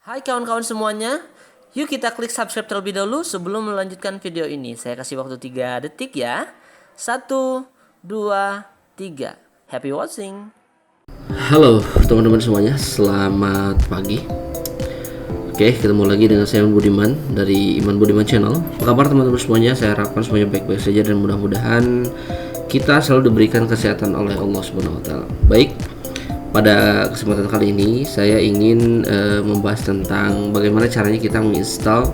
Hai kawan-kawan semuanya, yuk kita klik subscribe terlebih dahulu sebelum melanjutkan video ini. Saya kasih waktu 3 detik ya. 1, 2, 3. Happy watching. Halo teman-teman semuanya, selamat pagi. Oke, ketemu lagi dengan saya Iman Budiman dari Iman Budiman Channel. Apa kabar teman-teman semuanya? Saya harapkan semuanya baik-baik saja dan mudah-mudahan kita selalu diberikan kesehatan oleh Allah Subhanahu wa taala. Baik. Pada kesempatan kali ini saya ingin membahas tentang bagaimana caranya kita menginstal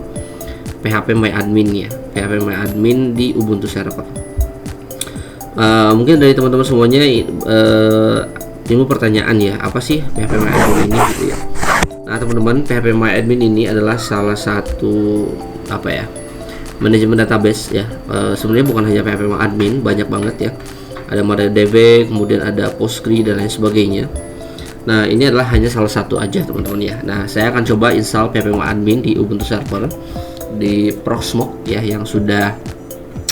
PHP MyAdmin ya, PHP MyAdmin di Ubuntu server. Mungkin dari teman-teman semuanya timbul pertanyaan ya, apa sih PHP MyAdmin ini gitu ya. Nah teman-teman, PHP MyAdmin ini adalah salah satu manajemen database ya. Sebenarnya bukan hanya PHP MyAdmin, banyak banget ya. Ada MariaDB, kemudian ada Postgre dan lain sebagainya. Nah ini adalah hanya salah satu aja teman-teman ya. Nah saya akan coba install PHP MyAdmin di Ubuntu server di Proxmox ya, yang sudah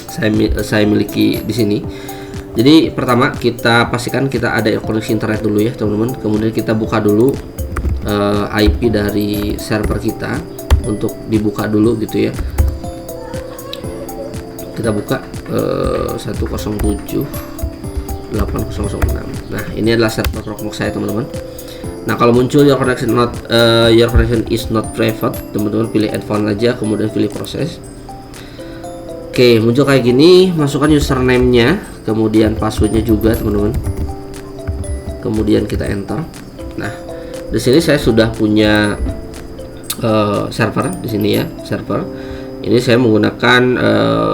saya miliki di sini. Jadi pertama kita pastikan kita ada koneksi internet dulu ya teman-teman. Kemudian kita buka dulu IP dari server kita untuk dibuka dulu gitu ya. Kita buka 107.8006. Nah ini adalah server Proxmox saya teman-teman. Nah kalau muncul your connection is not private, teman-teman pilih advance aja, kemudian pilih proses. Oke, muncul kayak gini, masukkan username-nya, kemudian passwordnya juga teman-teman. Kemudian kita enter. Nah di sini saya sudah punya server di sini ya, server. Ini saya menggunakan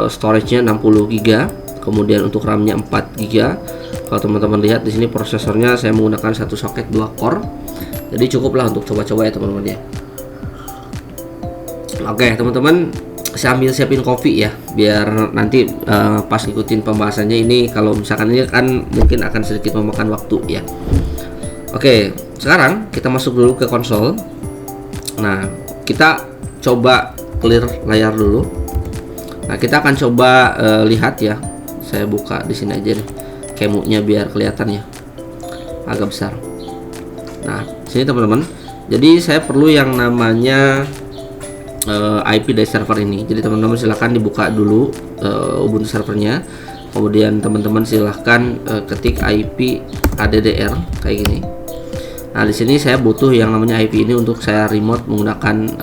storage-nya 60 GB, kemudian untuk RAM-nya 4 GB. Kalau teman-teman lihat di sini prosesornya saya menggunakan satu soket 2 core. Jadi cukuplah untuk coba-coba ya teman-teman ya. Oke, teman-teman, saya ambil siapin kopi ya, biar nanti pas ngikutin pembahasannya ini, kalau misalkan ini kan mungkin akan sedikit memakan waktu ya. Oke, sekarang kita masuk dulu ke konsol. Nah, kita coba clear layar dulu. Nah, kita akan coba lihat ya. Saya buka di sini aja nih, kemunya biar kelihatan ya, agak besar. Nah, sini teman-teman. Jadi saya perlu yang namanya IP dari server ini. Jadi teman-teman silahkan dibuka dulu Ubuntu servernya. Kemudian teman-teman silahkan ketik IP ADDR kayak gini. Nah di sini saya butuh yang namanya IP ini untuk saya remote menggunakan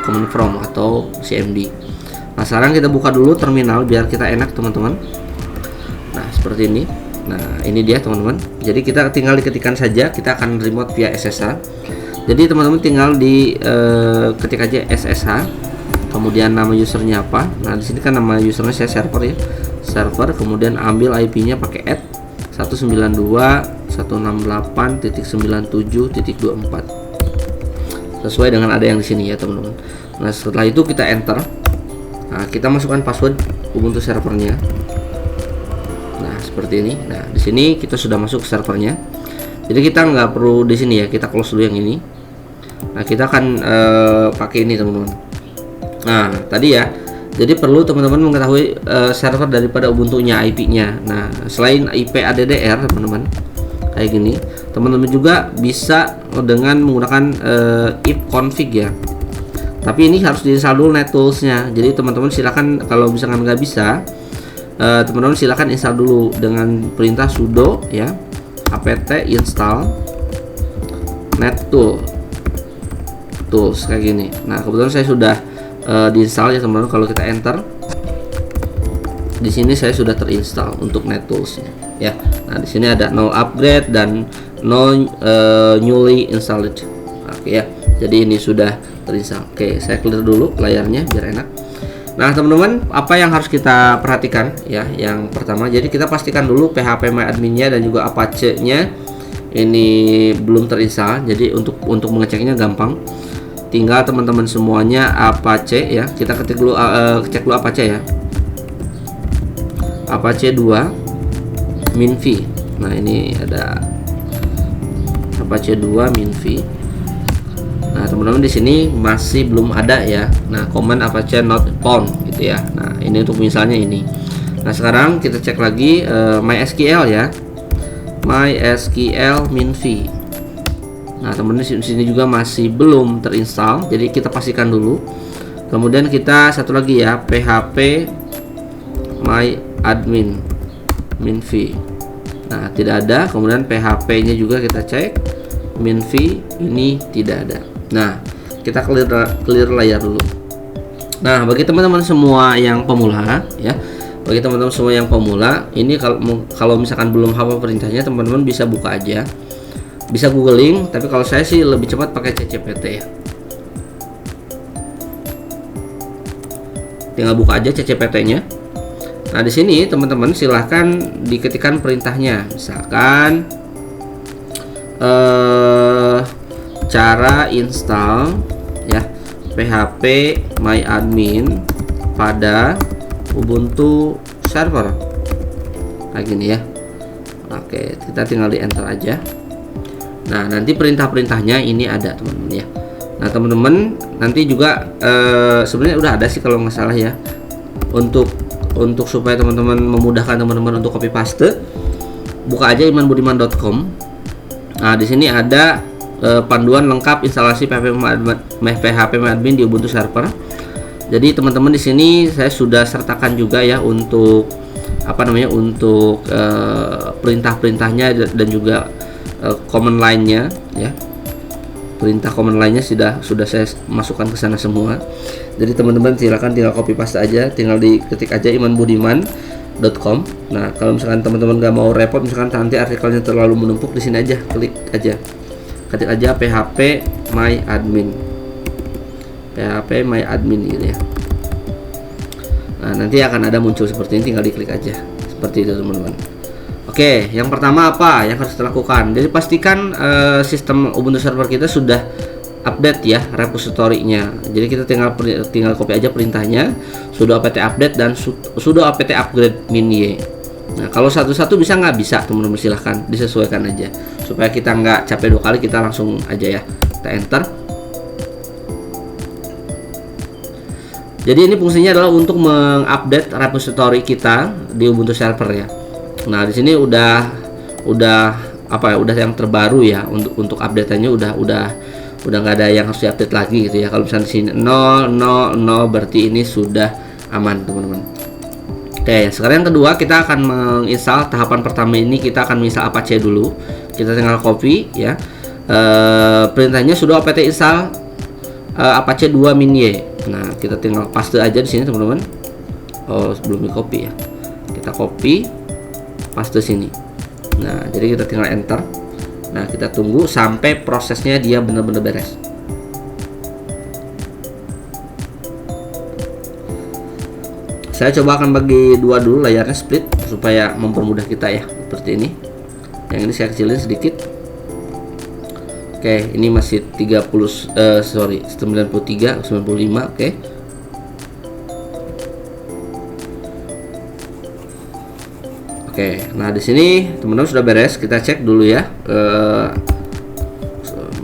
command from atau CMD. Nah sekarang kita buka dulu terminal biar kita enak teman-teman. Nah seperti ini. Nah ini dia teman-teman. Jadi kita tinggal diketikkan saja, kita akan remote via SSH. Jadi teman-teman tinggal di ketik aja SSH, kemudian nama usernya apa. Nah di sini kan nama usernya saya server ya, server. Kemudian ambil IP-nya pakai add 192.168.97.24 sesuai dengan ada yang di sini ya teman-teman. Nah setelah itu kita enter. Nah kita masukkan password Ubuntu servernya. Nah seperti ini. Nah di sini kita sudah masuk ke servernya. Jadi kita nggak perlu di sini ya, kita close dulu yang ini. Nah kita akan pakai ini teman-teman. Nah tadi ya, jadi perlu teman-teman mengetahui server daripada Ubuntu-nya, IP-nya. Nah selain IP ADDR teman-teman kayak gini, teman-teman juga bisa dengan menggunakan ifconfig ya. Tapi ini harus diinstal dulu NetTools-nya. Jadi teman-teman silakan, kalau misalkan nggak bisa, teman-teman silakan install dulu dengan perintah sudo ya, apt install NetTools kayak gini. Nah kebetulan saya sudah diinstal ya teman-teman. Kalau kita enter di sini saya sudah terinstall untuk NetTools ya. Nah di sini ada no upgrade dan no newly installed. Oke ya, jadi ini sudah terinstall. Oke, saya clear dulu layarnya biar enak. Nah teman-teman, apa yang harus kita perhatikan ya? Yang pertama, jadi kita pastikan dulu PHP MyAdmin-nya dan juga Apache-nya ini belum terinstall. Jadi untuk mengeceknya gampang, tinggal teman-teman semuanya Apache ya. Kita ketik dulu, cek dulu Apache ya, Apache 2 minv. Nah ini ada Apache 2 minv. Nah teman-teman di sini masih belum ada ya. Nah command Apache not found gitu ya. Nah ini untuk misalnya ini. Nah sekarang kita cek lagi MySQL ya, MySQL minv. Nah, teman-teman di sini juga masih belum terinstall, jadi kita pastikan dulu. Kemudian kita satu lagi ya, php my admin minv. Nah, tidak ada. Kemudian php-nya juga kita cek, minv ini tidak ada. Nah, kita clear layar dulu. Nah, bagi teman-teman semua yang pemula ya, bagi teman-teman semua yang pemula, ini kalau misalkan belum hafal perintahnya, teman-teman bisa buka aja, bisa googling. Tapi kalau saya sih lebih cepat pakai ChatGPT ya. Tinggal buka aja ChatGPT-nya. Nah, di sini teman-teman silahkan diketikkan perintahnya, misalkan cara install ya php my admin pada Ubuntu server kayak gini ya. Oke, kita tinggal di enter aja. Nah, nanti perintah-perintahnya ini ada teman-teman ya. Nah, teman-teman nanti juga sebenarnya udah ada sih kalau nggak salah ya, untuk supaya teman-teman memudahkan teman-teman untuk copy paste, buka aja imanbudiman.com. Nah, di sini ada panduan lengkap instalasi php my admin di Ubuntu server. Jadi teman-teman di sini saya sudah sertakan juga ya untuk untuk perintah-perintahnya dan juga command line-nya ya. Perintah command line-nya sudah saya masukkan ke sana semua. Jadi teman-teman silakan tinggal copy paste aja, tinggal diketik aja imanbudiman.com. Nah, kalau misalkan teman-teman nggak mau repot, misalkan nanti artikelnya terlalu menumpuk, di sini aja klik aja, ketik aja php my admin gitu ya. Nah, nanti akan ada muncul seperti ini, tinggal diklik aja seperti itu teman-teman. Oke, yang pertama apa yang harus dilakukan? Jadi pastikan sistem Ubuntu server kita sudah update ya repository-nya. Jadi kita tinggal copy aja perintahnya, sudo apt update dan sudo apt upgrade min-y. Nah, kalau satu-satu bisa nggak? Bisa teman-teman, silahkan disesuaikan aja supaya kita nggak capek 2 kali, kita langsung aja ya, kita enter. Jadi ini fungsinya adalah untuk mengupdate repository kita di Ubuntu server ya. Nah, di sini udah yang terbaru ya, untuk update-nya udah nggak ada yang harus diupdate lagi gitu ya. Kalau misalnya di sini 000 berarti ini sudah aman teman-teman. Oke, sekarang yang kedua kita akan menginstal. Tahapan pertama ini kita akan menginstal Apache dulu. Kita tinggal copy ya. Perintahnya sudo apt install Apache 2 min-y. Nah, kita tinggal paste aja di sini teman-teman. Oh, sebelum di copy ya. Kita copy, paste sini. Nah, jadi kita tinggal enter. Nah, kita tunggu sampai prosesnya dia benar-benar beres. Saya coba akan bagi 2 dulu layarnya, split supaya mempermudah kita ya, seperti ini. Yang ini saya kecilin sedikit. Oke, ini masih 93, 95, oke. Oke, nah di sini teman-teman sudah beres. Kita cek dulu ya.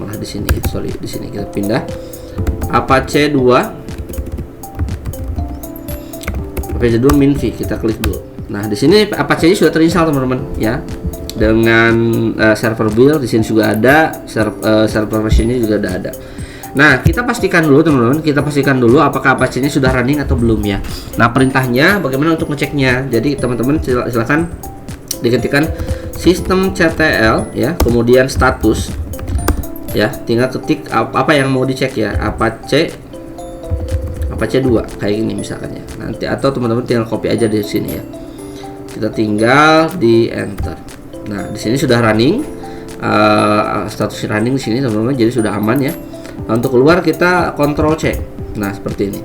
Malah di sini, di sini kita pindah. Apache 2 minv, kita klik dulu. Nah, di sini Apache-nya sudah terinstall teman-teman ya. Dengan server build di sini juga ada, server version-nya juga ada. Nah, kita pastikan dulu teman-teman, apakah Apache-nya sudah running atau belum ya. Nah, perintahnya bagaimana untuk ngeceknya? Jadi teman-teman silakan diketikkan systemctl ya, kemudian status ya, tinggal ketik apa yang mau dicek ya, Apache 2 kayak gini misalkan ya. Nanti atau teman-teman tinggal copy aja di sini ya. Kita tinggal di enter. Nah, di sini sudah running, status running di sini teman-teman, jadi sudah aman ya. Nah, untuk keluar kita Ctrl C. Nah, seperti ini.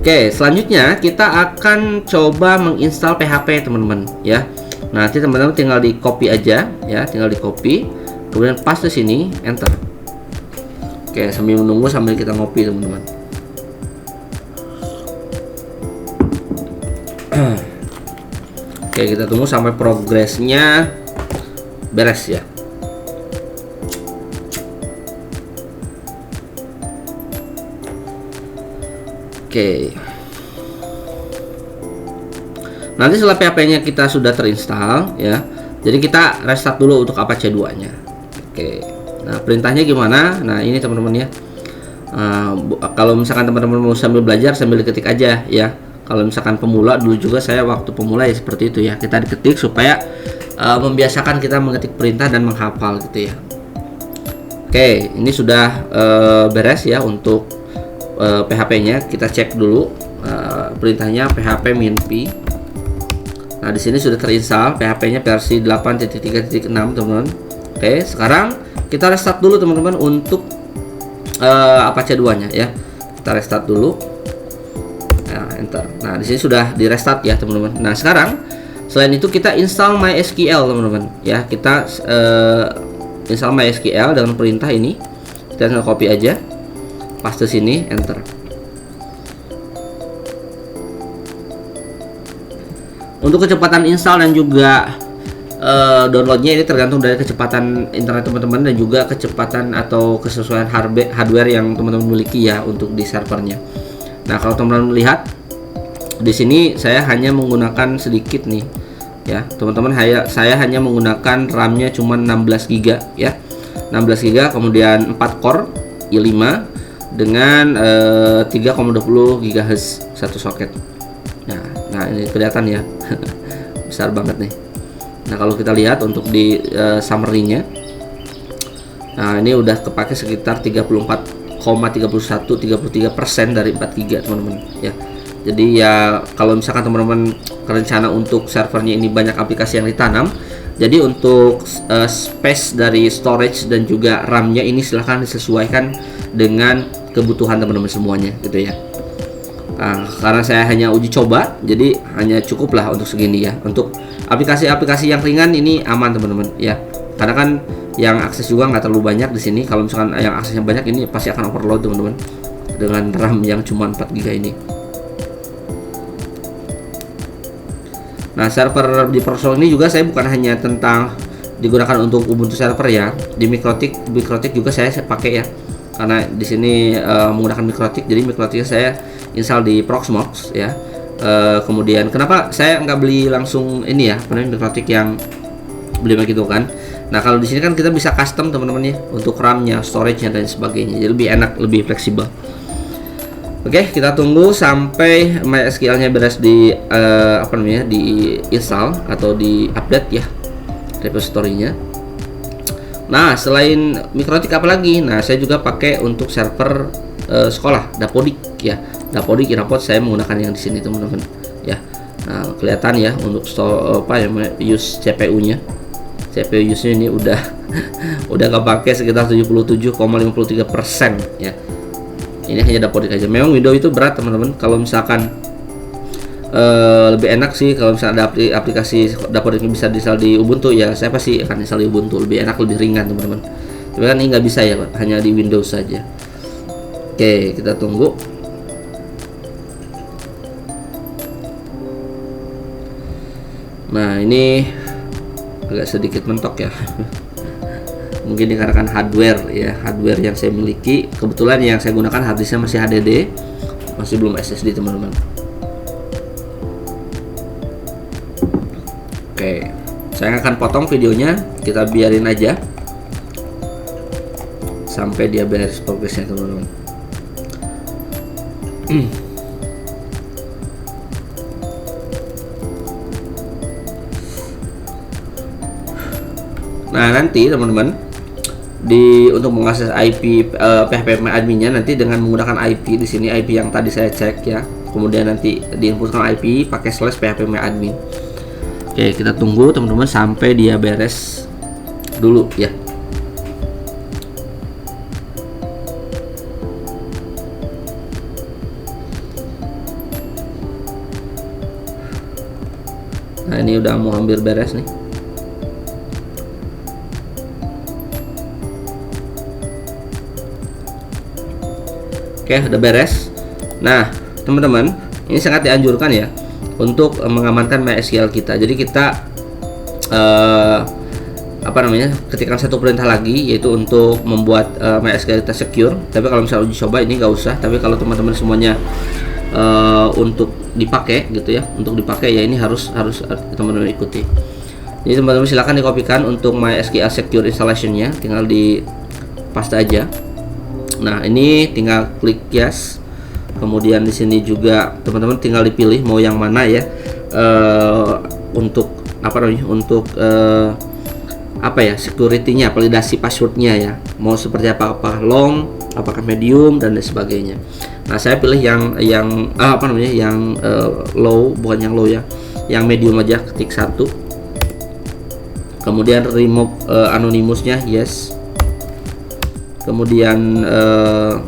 Oke, selanjutnya kita akan coba menginstal PHP teman-teman ya. Nanti teman-teman tinggal di copy aja ya, tinggal di copy, kemudian paste sini, enter. Oke, sambil menunggu sambil kita ngopi teman-teman. Oke, kita tunggu sampai progresnya beres ya. Oke. Nanti setelah PHP-nya kita sudah terinstall ya. Jadi kita restart dulu untuk Apache 2-nya. Oke. Nah, perintahnya gimana? Nah, ini teman-teman ya. Kalau misalkan teman-teman mau sambil belajar sambil diketik aja ya. Kalau misalkan pemula, dulu juga saya waktu pemula ya seperti itu ya. Kita diketik supaya membiasakan kita mengetik perintah dan menghafal gitu ya. Oke, ini sudah beres ya untuk PHP-nya. Kita cek dulu perintahnya php -p. Nah, di sini sudah terinstall PHP-nya versi 8.3.6 teman-teman. Oke, sekarang kita restart dulu teman-teman untuk Apache 2-nya ya. Kita restart dulu. Nah, enter. Nah, di sini sudah di restart ya teman-teman. Nah, sekarang selain itu kita install MySQL teman-teman ya. Kita install MySQL dengan perintah ini. Kita tinggal copy aja, paste sini, enter. Untuk kecepatan install dan juga downloadnya ini tergantung dari kecepatan internet teman-teman dan juga kecepatan atau kesesuaian hardware yang teman-teman miliki ya untuk di servernya. Nah, kalau teman-teman lihat di sini saya hanya menggunakan sedikit nih ya teman-teman. Saya hanya menggunakan RAM-nya cuma 16 GB ya, 16 GB, kemudian 4 core i5 dengan 3,20 GHz satu soket. Nah ini kelihatan ya besar banget nih. Nah, kalau kita lihat untuk di summary-nya, nah ini udah kepake sekitar 34,33% dari 4 GB teman-teman ya. Jadi ya kalau misalkan teman-teman rencana untuk servernya ini banyak aplikasi yang ditanam, jadi untuk space dari storage dan juga RAM-nya ini silahkan disesuaikan dengan kebutuhan teman-teman semuanya gitu ya. Nah, karena saya hanya uji coba, jadi hanya cukuplah untuk segini ya. Untuk aplikasi-aplikasi yang ringan ini aman teman-teman ya. Karena kan yang akses juga nggak terlalu banyak di sini. Kalau misalkan yang aksesnya banyak ini pasti akan overload teman-teman dengan RAM yang cuma 4 GB ini. Nah, server di Persol ini juga saya bukan hanya tentang digunakan untuk Ubuntu server ya. Di Mikrotik juga saya pakai ya. Karena di sini menggunakan Mikrotik, jadi Mikrotiknya saya install di Proxmox ya. Kemudian kenapa saya nggak beli langsung ini ya, Mikrotik yang beli begitu kan. Nah, kalau di sini kan kita bisa custom teman-teman ya untuk RAM-nya, storage-nya dan sebagainya. Jadi lebih enak, lebih fleksibel. Oke, kita tunggu sampai MySQL-nya beres di di install atau di update ya repository-nya. Nah, selain Mikrotik apalagi? Nah, saya juga pakai untuk server sekolah Dapodik ya. Dapodik Irapot saya menggunakan yang di sini teman-teman ya. Nah, kelihatan ya untuk use CPU-nya. CPU use-nya ini udah udah kepake sekitar 77,53% ya. Ini hanya Dapodik aja. Memang Windows itu berat teman-teman. Kalau misalkan lebih enak sih kalau misalnya ada aplikasi Dapodik yang bisa install di Ubuntu ya, saya pasti akan install di Ubuntu. Lebih enak, lebih ringan teman-teman. Tapi kan ini nggak bisa ya Pak, hanya di Windows saja. Oke, kita tunggu. Nah, ini agak sedikit mentok ya. Mungkin dikarenakan hardware ya, hardware yang saya miliki. Kebetulan yang saya gunakan harddisknya masih HDD, masih belum SSD teman-teman. Oke, saya akan potong videonya, kita biarin aja sampai dia beres progresnya teman-teman. Nah, nanti teman-teman untuk mengakses IP PHP adminnya nanti dengan menggunakan IP di sini, IP yang tadi saya cek ya. Kemudian nanti diinputkan IP pakai /php admin. Oke, kita tunggu teman-teman sampai dia beres dulu ya. Nah, ini udah mau hampir beres nih. Oke, udah beres. Nah, teman-teman, ini sangat dianjurkan ya untuk mengamankan MySQL kita. Jadi kita ketikkan satu perintah lagi, yaitu untuk membuat MySQL kita secure. Tapi kalau misalnya uji coba ini nggak usah. Tapi kalau teman-teman semuanya untuk dipakai gitu ya, untuk dipakai ya ini harus teman-teman ikuti. Jadi teman-teman silahkan dikopikan untuk MySQL secure installation-nya, tinggal di paste aja. Nah, ini tinggal klik yes. Kemudian di sini juga teman-teman tinggal dipilih mau yang mana ya, untuk apa namanya, untuk apa ya, security-nya, validasi passwordnya ya, mau seperti apa, apakah long, apakah medium, dan lain sebagainya. Nah, saya pilih yang apa namanya, yang low, bukan yang low ya, yang medium aja, ketik 1. Kemudian remove anonymousnya yes. Kemudian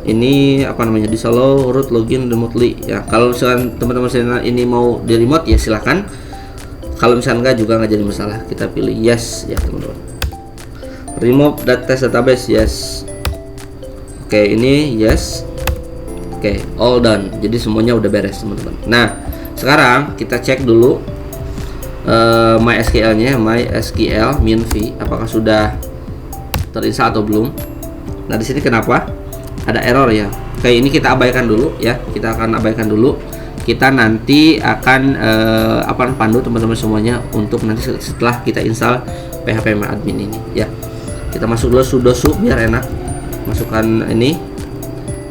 ini apa namanya, disallow root login remotely ya. Kalau misalkan teman-teman ini mau di remote ya silahkan. Kalau misalkan enggak juga nggak jadi masalah. Kita pilih yes ya teman-teman. Remove test database yes. Oke, ini yes. Oke, all done. Jadi semuanya udah beres teman-teman. Nah, sekarang kita cek dulu MySQL-nya, MySQL min-v apakah sudah terinstall atau belum. Nah, di sini kenapa ada error ya? Oke, ini kita abaikan dulu ya. Kita akan abaikan dulu. Kita nanti akan pandu teman-teman semuanya untuk nanti setelah kita install PHP MyAdmin ini ya. Kita masuk dulu sudo su biar enak. Masukkan ini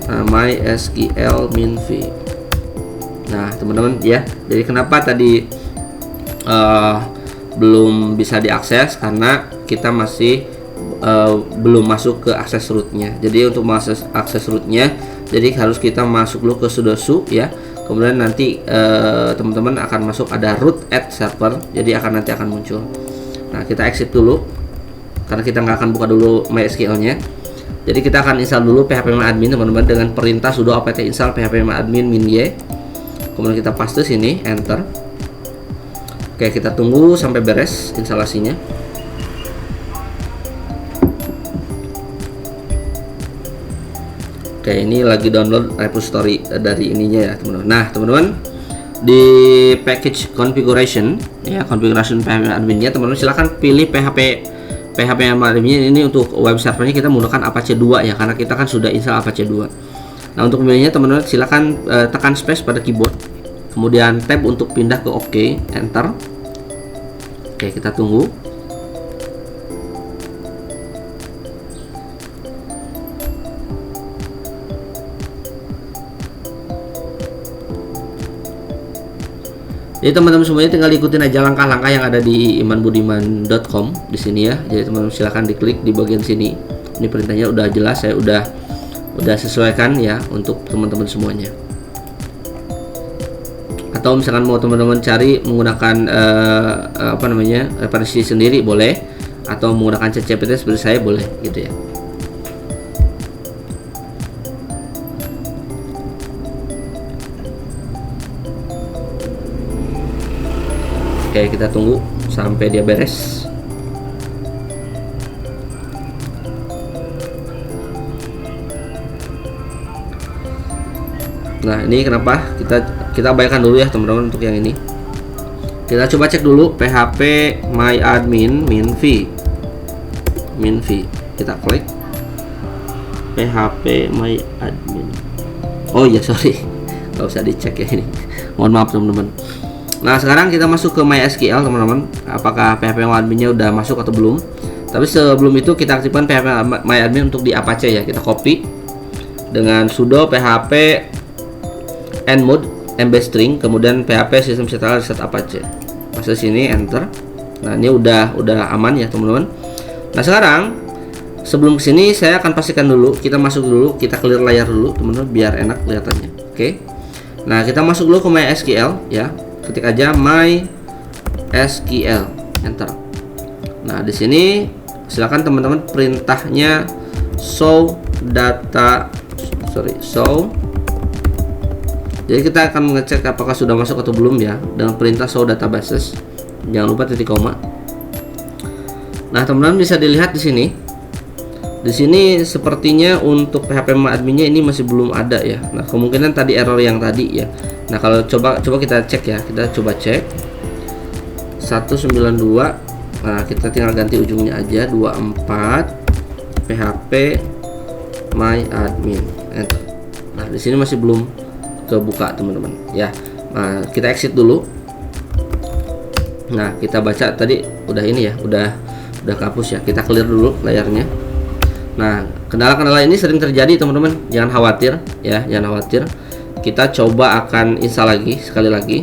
MySQL min-v. Nah, teman-teman ya. Jadi kenapa tadi belum bisa diakses karena kita masih belum masuk ke akses rootnya. Jadi untuk mengakses akses rootnya, jadi harus kita masuk dulu ke sudo su ya. Kemudian nanti teman-teman akan masuk ada root at server. Jadi nanti akan muncul. Nah, kita exit dulu karena kita nggak akan buka dulu MySQL-nya. Jadi kita akan install dulu PHP MyAdmin teman-teman dengan perintah sudo apt install PHP MyAdmin min-y. Kemudian kita paste sini, enter. Oke, kita tunggu sampai beres instalasinya. Oke, ini lagi download repository dari ininya ya teman-teman. Nah, teman-teman di package configuration ya, configuration PHP adminnya teman-teman silahkan pilih PHP admin ini. Untuk web servernya kita menggunakan Apache 2 ya, karena kita kan sudah install Apache 2. Nah, untuk memilihnya teman-teman silahkan tekan space pada keyboard, kemudian tab untuk pindah ke OK, enter. Oke, kita tunggu. Jadi teman-teman semuanya tinggal ikutin aja langkah-langkah yang ada di imanbudiman.com di sini ya. Jadi teman-teman silahkan diklik di bagian sini. Ini perintahnya udah jelas, saya udah sesuaikan ya untuk teman-teman semuanya. Atau misalkan mau teman-teman cari menggunakan referensi sendiri boleh, atau menggunakan ChatGPT seperti saya boleh gitu ya. Oke, kita tunggu sampai dia beres. Nah, ini kenapa kita abaikan dulu ya teman-teman untuk yang ini. Kita coba cek dulu PHP MyAdmin min-v. Kita klik PHP MyAdmin. Oh iya, sorry, nggak usah dicek ya ini. Mohon maaf teman-teman. Nah, sekarang kita masuk ke MySQL teman-teman. Apakah PHP MyAdmin-nya udah masuk atau belum? Tapi sebelum itu kita aktifkan PHP MyAdmin untuk di Apache ya. Kita copy dengan sudo php nmod mbstring, kemudian php system setelah reset Apache. Masuk sini, enter. Nah, ini udah aman ya teman-teman. Nah, sekarang sebelum kesini saya akan pastikan dulu, kita masuk dulu, kita clear layar dulu teman-teman biar enak kelihatannya. Oke. Nah, kita masuk dulu ke MySQL ya. Ketik aja MySQL, enter. Nah, di sini silakan teman-teman perintahnya show. Jadi kita akan mengecek apakah sudah masuk atau belum ya dengan perintah show databases. Jangan lupa titik koma. Nah, teman-teman bisa dilihat di sini. Di sini sepertinya untuk PHP MyAdmin-nya ini masih belum ada ya. Nah, kemungkinan tadi error yang tadi ya. Nah, kalau coba kita cek ya. Kita coba cek 192. Nah, kita tinggal ganti ujungnya aja 24 PHP MyAdmin. Enter. Nah, di sini masih belum kebuka teman-teman ya. Nah, kita exit dulu. Nah, kita baca tadi udah ini ya, udah kehapus ya. Kita clear dulu layarnya. Nah, kendala-kendala ini sering terjadi teman-teman, jangan khawatir ya, jangan khawatir. Kita coba akan install lagi, sekali lagi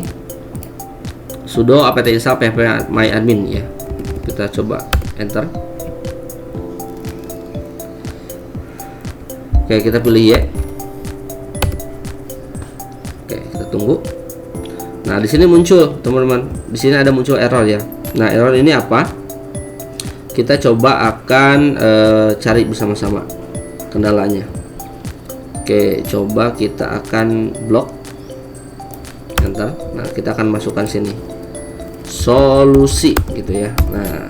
sudo apt install phpMyAdmin ya. Kita coba enter. Oke, kita pilih Y. Oke, kita tunggu. Nah, di sini muncul teman-teman, di sini ada muncul error ya. Nah, error ini apa? Kita coba akan cari bersama-sama kendalanya. Oke, coba kita akan blok, enter. Nah, kita akan masukkan sini solusi gitu ya. Nah,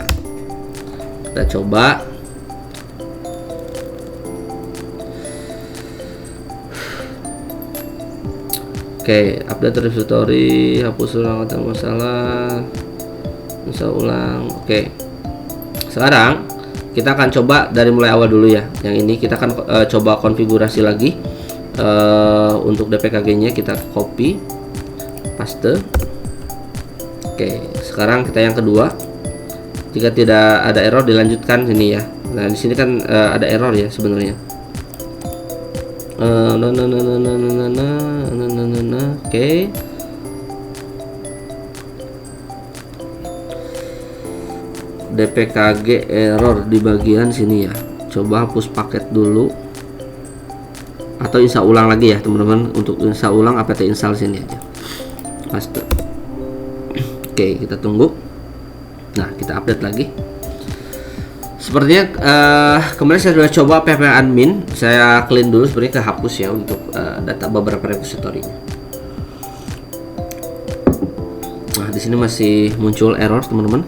kita coba. Oke, update repository, hapus ulang kata masalah, bisa ulang. Oke, sekarang kita akan coba dari mulai awal dulu ya. Yang ini kita akan coba konfigurasi lagi. Untuk DPKG-nya kita copy, paste. Oke, sekarang kita yang kedua. Jika tidak ada error dilanjutkan sini ya. Nah, di sini kan ada error ya sebenarnya. Oke. DPKG error di bagian sini ya. Coba hapus paket dulu atau install ulang lagi ya teman-teman. Untuk install ulang apt install sini aja, paste. Oke, kita tunggu. Nah, kita update lagi. Sepertinya kemarin saya sudah coba phpMyAdmin, saya clean dulu, sebenarnya kehapus ya untuk data beberapa repositorinya. Nah, di sini masih muncul error teman-teman.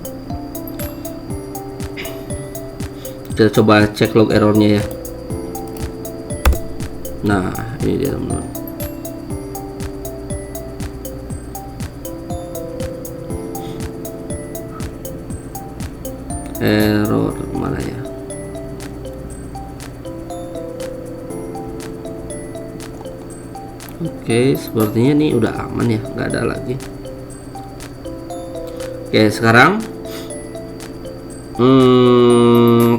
Kita coba cek log errornya ya. Nah, ini dia teman-teman. Error mana ya? Oke, sepertinya nih udah aman ya, nggak ada lagi. Oke, sekarang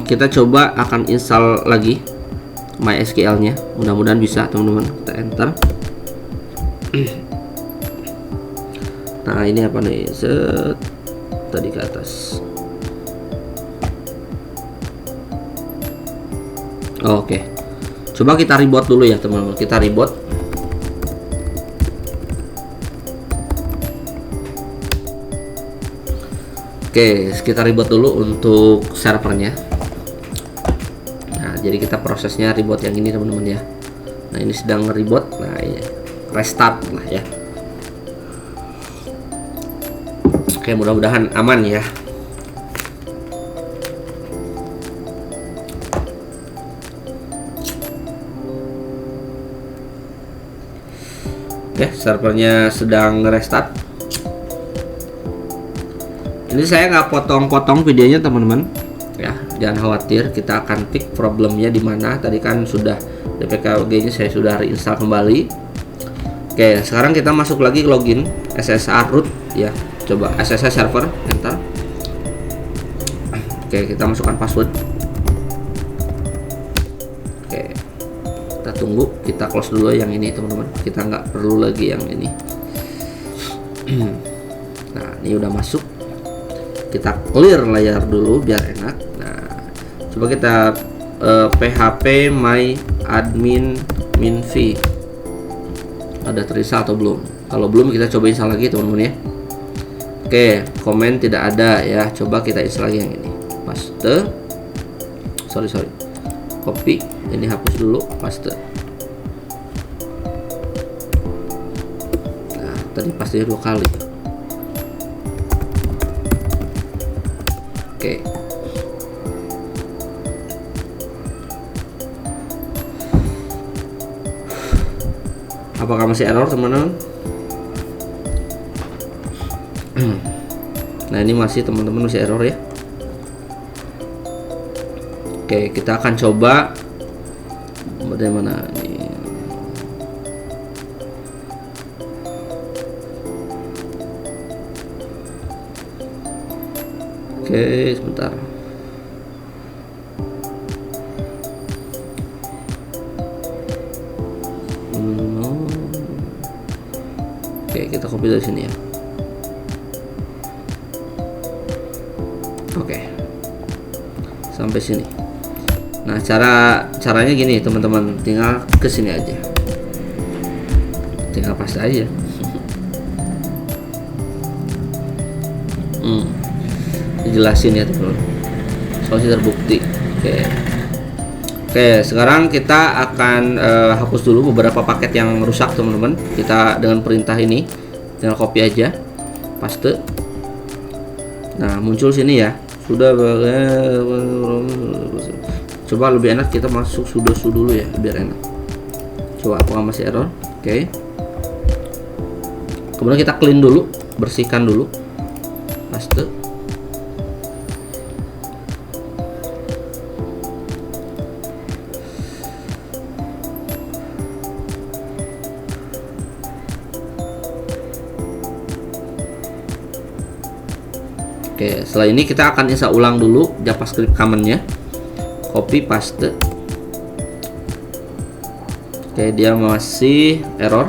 kita coba akan install lagi MySQL-nya. Mudah-mudahan bisa teman-teman. Kita enter. Nah, ini apa nih? Set tadi ke atas. Oke. Coba kita reboot dulu ya, teman-teman. Kita reboot. Oke, kita reboot dulu untuk servernya. Nah, jadi kita prosesnya reboot yang ini teman-teman ya. Nah, ini sedang reboot. Nah, ini restart lah ya. Oke, mudah-mudahan aman ya. Oke, servernya sedang restart. Ini saya nggak potong-potong videonya teman-teman ya, jangan khawatir, kita akan fix problemnya di mana. Tadi kan sudah DPKG nya saya sudah reinstall kembali. Oke, sekarang kita masuk lagi ke login SSH root ya. Coba SSH server, enter. Oke, kita masukkan password. Oke, kita tunggu, kita close dulu yang ini teman-teman, kita nggak perlu lagi yang ini. Nah, ini udah masuk. Kita clear layar dulu biar enak. Nah, coba kita phpMyAdmin minv ada terinstall atau belum. Kalau belum, kita coba install lagi teman-teman ya. Oke, komen tidak ada ya. Coba kita install lagi yang ini. Paste. Sorry. Copy. Ini hapus dulu. Paste. Nah, tadi paste 2 kali. Oke. Apakah masih error teman-teman? Nah, ini masih teman-teman masih error ya. Oke, kita akan coba bagaimana ini. Oke, sebentar. copy dari sini ya. Oke. Sampai sini. Nah, caranya gini, teman-teman. Tinggal ke sini aja. Tinggal paste aja. Dijelasin ya, teman-teman. Soalnya terbukti. Oke, sekarang kita akan hapus dulu beberapa paket yang rusak, teman-teman. Kita dengan perintah ini tinggal copy aja, paste. Nah, muncul sini ya. Sudah, coba lebih enak kita masuk sudo dulu ya, biar enak. Coba apakah masih error? Oke. Kemudian kita clean dulu, bersihkan dulu, paste. Oke, setelah ini kita akan install ulang dulu JavaScript command-nya. Copy paste. Oke, dia masih error.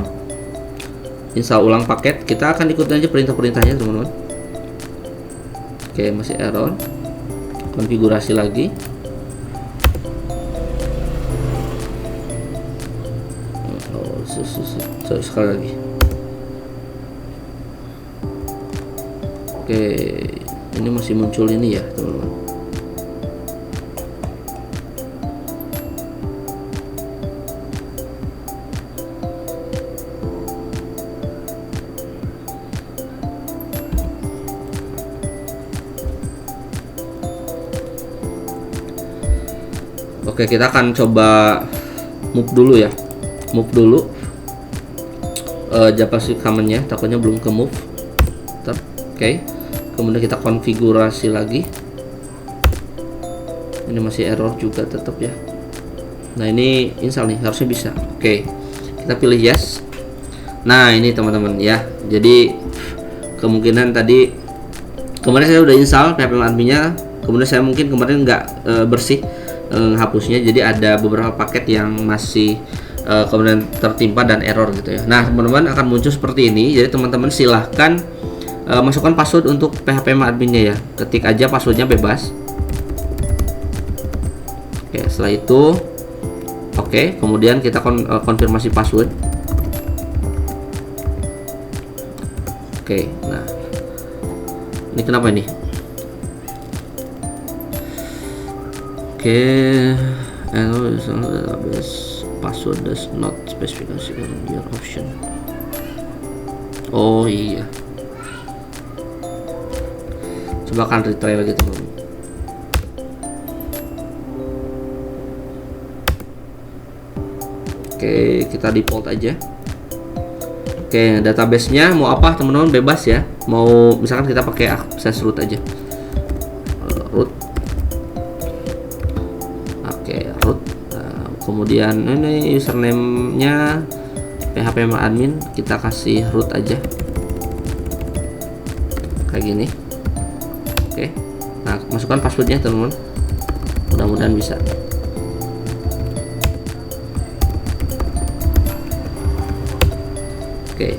Install ulang paket. Kita akan ikutin aja perintah-perintahnya, teman-teman. Oke, masih error. Konfigurasi lagi. Sekali lagi. Oke, ini masih muncul ini ya, teman-teman. Oke, kita akan coba move dulu ya. Move dulu JavaScript command-nya, takutnya belum ke move. Oke. Kemudian kita konfigurasi lagi. Ini masih error juga tetap ya. Nah, ini install nih, harusnya bisa. Oke. Kita pilih yes. Nah, ini teman-teman ya. Jadi kemungkinan tadi kemarin saya udah install PHP admin-nya, kemudian saya mungkin kemarin nggak bersih hapusnya, jadi ada beberapa paket yang masih kemudian tertimpa dan error gitu ya. Nah, teman-teman akan muncul seperti ini. Jadi teman-teman silahkan masukkan password untuk PHP adminnya ya. Ketik aja passwordnya bebas. Oke, setelah itu oke, kemudian kita konfirmasi password. Oke, nah ini kenapa ini? Oke, database password does not specify your option. Oh iya, coba akan retry lagi teman. Oke, kita default aja. Oke, database-nya mau apa teman-teman, bebas ya. Mau misalkan kita pakai access root aja. Root. Oke, root. Nah, kemudian ini username-nya PHP admin, kita kasih root aja. Kayak gini. Oke. Nah, masukkan passwordnya teman-teman. Mudah-mudahan bisa. Oke,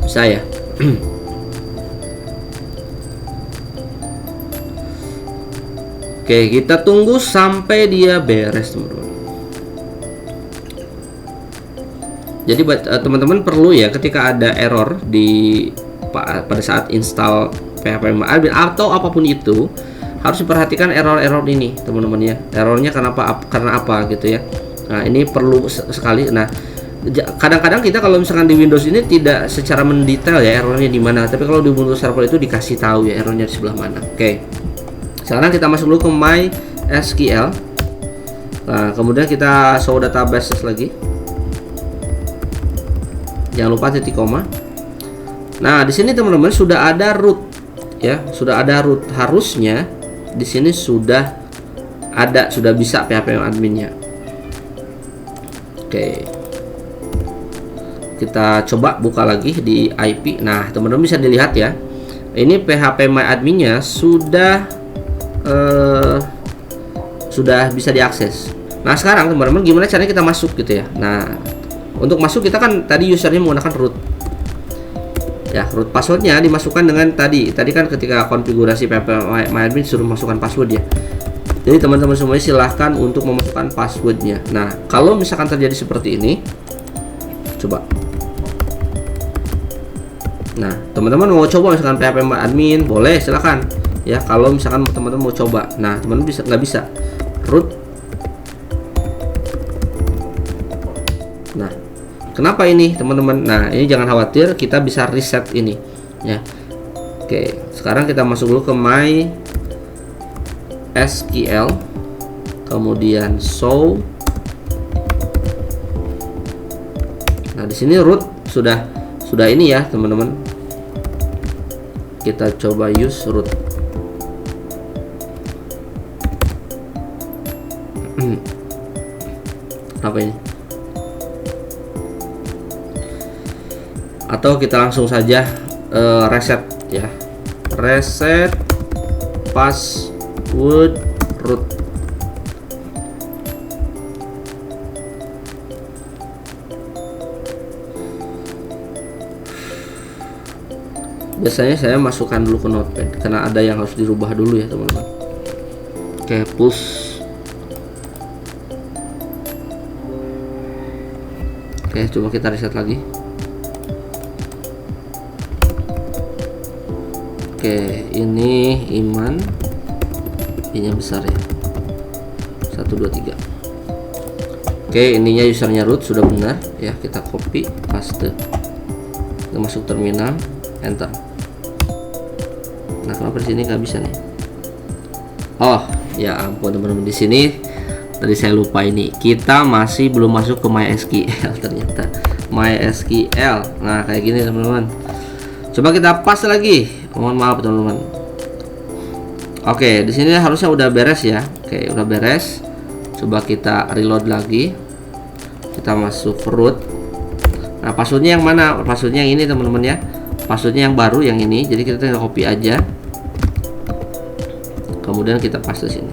bisa ya. Oke, kita tunggu sampai dia beres teman-teman. Jadi buat teman-teman perlu ya, ketika ada error di pada saat install PHP admin atau apapun itu, harus diperhatikan error-error ini teman-teman ya. Errornya karena apa gitu ya. Nah, ini perlu sekali. Nah, kadang-kadang kita kalau misalkan di Windows ini tidak secara mendetail ya errornya di mana, tapi kalau di Windows Server itu dikasih tahu ya errornya di sebelah mana. Oke, sekarang kita masuk dulu ke MySQL. Nah, kemudian kita show database lagi, jangan lupa titik koma. Nah, di sini teman-teman sudah ada root ya, sudah ada root. Harusnya di sini sudah bisa PHP adminnya. Oke, kita coba buka lagi di IP. Nah, teman-teman bisa dilihat ya, ini PHP adminnya sudah bisa diakses. Nah, sekarang teman-teman gimana caranya kita masuk gitu ya. Nah, untuk masuk kita kan tadi usernya menggunakan root. Ya, root passwordnya dimasukkan dengan tadi kan ketika konfigurasi PHP-MyAdmin suruh masukkan password ya. Jadi teman-teman semuanya silahkan untuk memasukkan passwordnya. Nah, kalau misalkan terjadi seperti ini, coba. Nah, teman-teman mau coba misalkan PHP-MyAdmin, boleh silahkan. Ya, kalau misalkan teman-teman mau coba. Nah, teman-teman nggak bisa root. Nah, kenapa ini teman-teman? Nah, ini jangan khawatir, kita bisa reset ini ya. Oke, sekarang kita masuk dulu ke MySQL, kemudian show. Nah, di sini root sudah ini ya teman-teman. Kita coba use root. Apa ini? Atau kita langsung saja reset ya, reset password root. Biasanya saya masukkan dulu ke notepad karena ada yang harus dirubah dulu ya teman-teman. Oke, push. Oke, coba kita reset lagi. Oke, ini Iman, I-nya besar ya, 1 2 3. Oke, ininya usernya root sudah benar ya. Kita copy paste, kita masuk terminal, enter. Nah, kenapa di sini nggak bisa nih? Oh ya ampun teman-teman, di sini tadi saya lupa ini, kita masih belum masuk ke MySQL ternyata. MySQL, nah kayak gini teman-teman. Coba kita paste lagi. Mohon maaf teman-teman. Oke, di sini harusnya udah beres ya. Oke, udah beres. Coba kita reload lagi. Kita masuk root. Nah, passwordnya yang mana? Passwordnya yang ini teman-teman ya. Passwordnya yang baru yang ini. Jadi kita tinggal copy aja. Kemudian kita paste sini.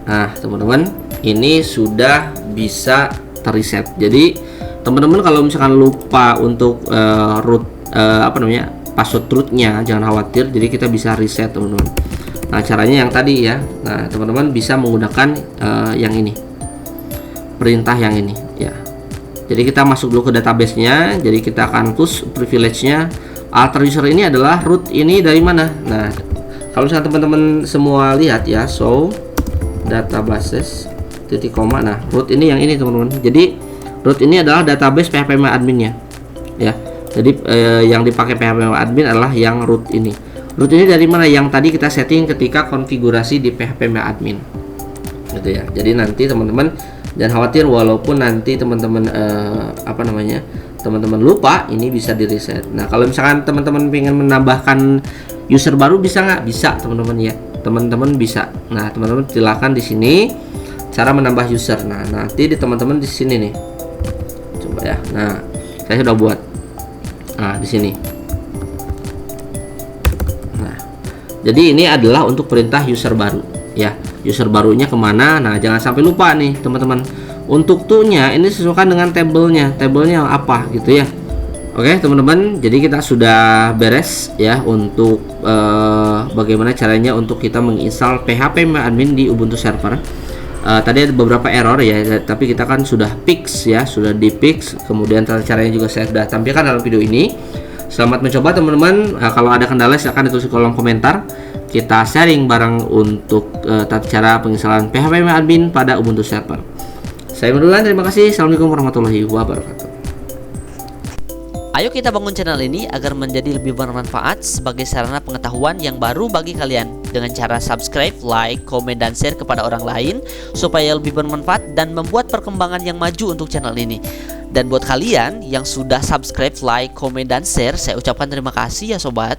Nah, teman-teman, ini sudah bisa terreset. Jadi, teman-teman kalau misalkan lupa untuk root password rootnya, jangan khawatir. Jadi kita bisa reset, teman-teman. Nah, caranya yang tadi ya. Nah, teman-teman bisa menggunakan yang ini. Perintah yang ini ya. Jadi kita masuk dulu ke database-nya. Jadi kita akan push privilege-nya. Alter user ini adalah root ini dari mana? Nah, kalau misalnya teman-teman semua lihat ya, show databases titik koma. Nah, root ini yang ini teman-teman. Jadi root ini adalah database PHP-MyAdmin-nya ya. Jadi yang dipakai PHP-MyAdmin adalah yang root ini. Root ini dari mana? Yang tadi kita setting ketika konfigurasi di PHP-MyAdmin gitu ya. Jadi nanti teman-teman jangan khawatir, walaupun nanti teman-teman teman-teman lupa, ini bisa di reset. Nah, kalau misalkan teman-teman pengen menambahkan user baru, bisa nggak? Bisa teman-teman ya, teman-teman bisa. Nah, teman-teman silahkan di sini cara menambah user. Nah, nanti di teman-teman di sini nih, coba ya. Nah, saya sudah buat. Nah, di sini. Nah, jadi ini adalah untuk perintah user baru ya. User barunya kemana? Nah, jangan sampai lupa nih teman-teman. Untuk to-nya ini sesuaikan dengan tabelnya apa gitu ya. Oke teman-teman, jadi kita sudah beres ya untuk bagaimana caranya untuk kita menginstal PHP-MyAdmin di Ubuntu server. Tadi ada beberapa error ya, tapi kita kan sudah fix ya, sudah di fix. Kemudian caranya juga saya sudah tampilkan dalam video ini. Selamat mencoba teman-teman. Kalau ada kendala silahkan ditulis di kolom komentar. Kita sharing bareng untuk tata cara penginstalan PHP-MyAdmin pada Ubuntu server. Saya Nurlan, terima kasih. Assalamualaikum warahmatullahi wabarakatuh. Ayo kita bangun channel ini agar menjadi lebih bermanfaat sebagai sarana pengetahuan yang baru bagi kalian dengan cara subscribe, like, komen, dan share kepada orang lain supaya lebih bermanfaat dan membuat perkembangan yang maju untuk channel ini. Dan buat kalian yang sudah subscribe, like, komen, dan share, saya ucapkan terima kasih ya sobat.